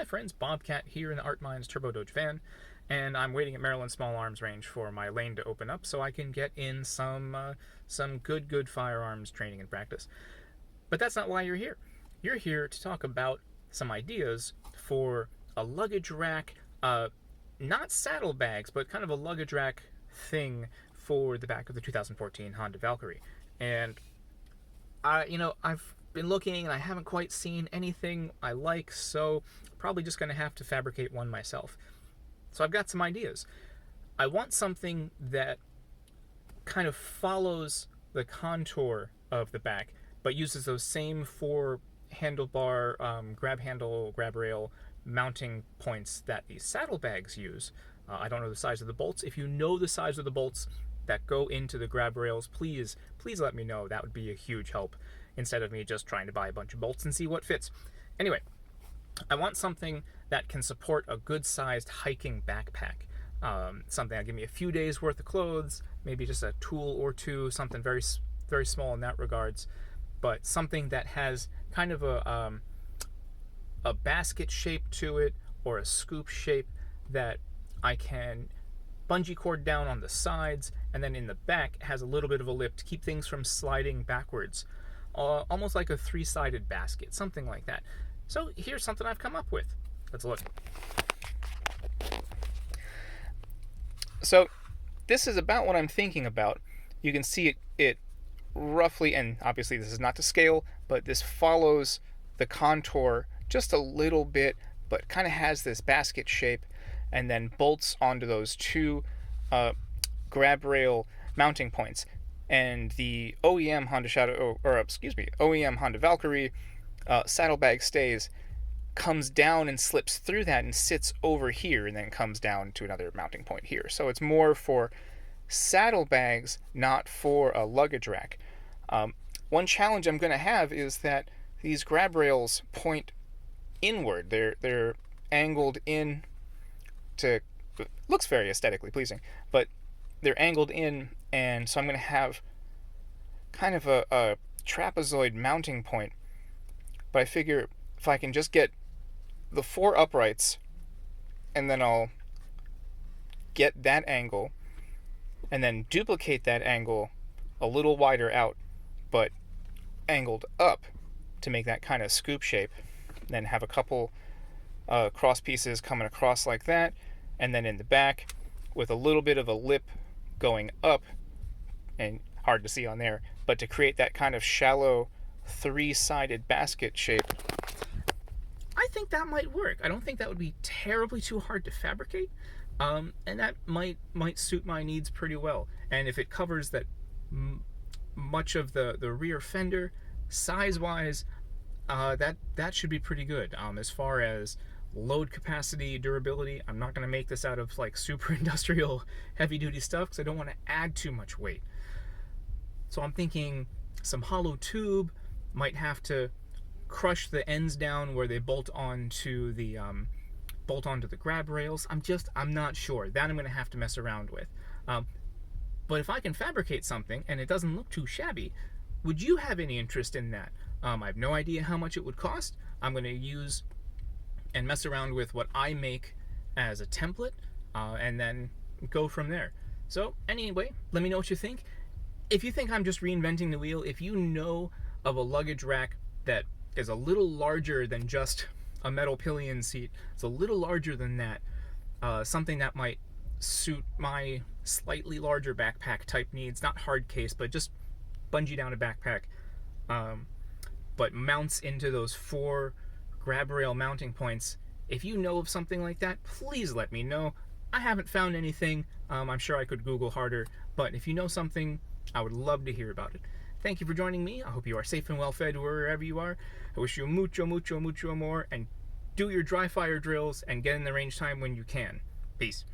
Hi friends, Bobcat here in the Art Minds Turbo Doge van, and I'm waiting at Maryland Small Arms Range for my lane to open up so I can get in some good firearms training and practice. But that's not why you're here. You're here to talk about some ideas for a luggage rack, not saddlebags, but kind of a luggage rack thing for the back of the 2014 Honda Valkyrie. And I've been looking and I haven't quite seen anything I like, so probably just going to have to fabricate one myself. So I've got some ideas. I want something that kind of follows the contour of the back, but uses those same four handlebar, grab handle, grab rail mounting points that these saddlebags use. I don't know the size of the bolts. If you know the size of the bolts that go into the grab rails, please let me know. That would be a huge help, instead of me just trying to buy a bunch of bolts and see what fits. Anyway, I want something that can support a good-sized hiking backpack. Something that'll give me a few days worth of clothes, maybe just a tool or two, something very small in that regards, but something that has kind of a basket shape to it, or a scoop shape that I can bungee cord down on the sides, and then in the back has a little bit of a lip to keep things from sliding backwards. Almost like a three-sided basket, something like that. So here's something I've come up with. Let's look. So this is about what I'm thinking about. You can see it roughly, and obviously this is not to scale, but this follows the contour just a little bit, but kind of has this basket shape, and then bolts onto those two grab rail mounting points. And the OEM Honda Valkyrie saddlebag stays comes down and slips through that and sits over here, and then comes down to another mounting point here. So it's more for saddlebags, not for a luggage rack. One challenge I'm going to have is that these grab rails point inward. They're angled in to, looks very aesthetically pleasing, but they're angled in, and so I'm going to have kind of a trapezoid mounting point. But I figure if I can just get the four uprights, and then I'll get that angle, and then duplicate that angle a little wider out, but angled up to make that kind of scoop shape, then have a couple cross pieces coming across like that, and then in the back with a little bit of a lip going up, and hard to see on there, but to create that kind of shallow three-sided basket shape. I think that might work. I don't think that would be terribly too hard to fabricate, and that might suit my needs pretty well. And if it covers that much of the rear fender, size-wise, that should be pretty good. As far as load capacity, durability, I'm not going to make this out of like super industrial heavy-duty stuff because I don't want to add too much weight. So I'm thinking some hollow tube, might have to crush the ends down where they bolt onto the grab rails. I'm not sure. That I'm going to have to mess around with. But if I can fabricate something and it doesn't look too shabby, would you have any interest in that? I have no idea how much it would cost. I'm going to use and mess around with what I make as a template, and then go from there. So anyway, let me know what you think. If you think I'm just reinventing the wheel, if you know of a luggage rack that is a little larger than just a metal pillion seat, it's a little larger than that, something that might suit my slightly larger backpack type needs, not hard case, but just bungee down a backpack, but mounts into those four grab rail mounting points. If you know of something like that, please let me know. I haven't found anything. I'm sure I could Google harder, but if you know something, I would love to hear about it. Thank you for joining me. I hope you are safe and well fed wherever you are. I wish you mucho more, and do your dry fire drills and get in the range time when you can. Peace.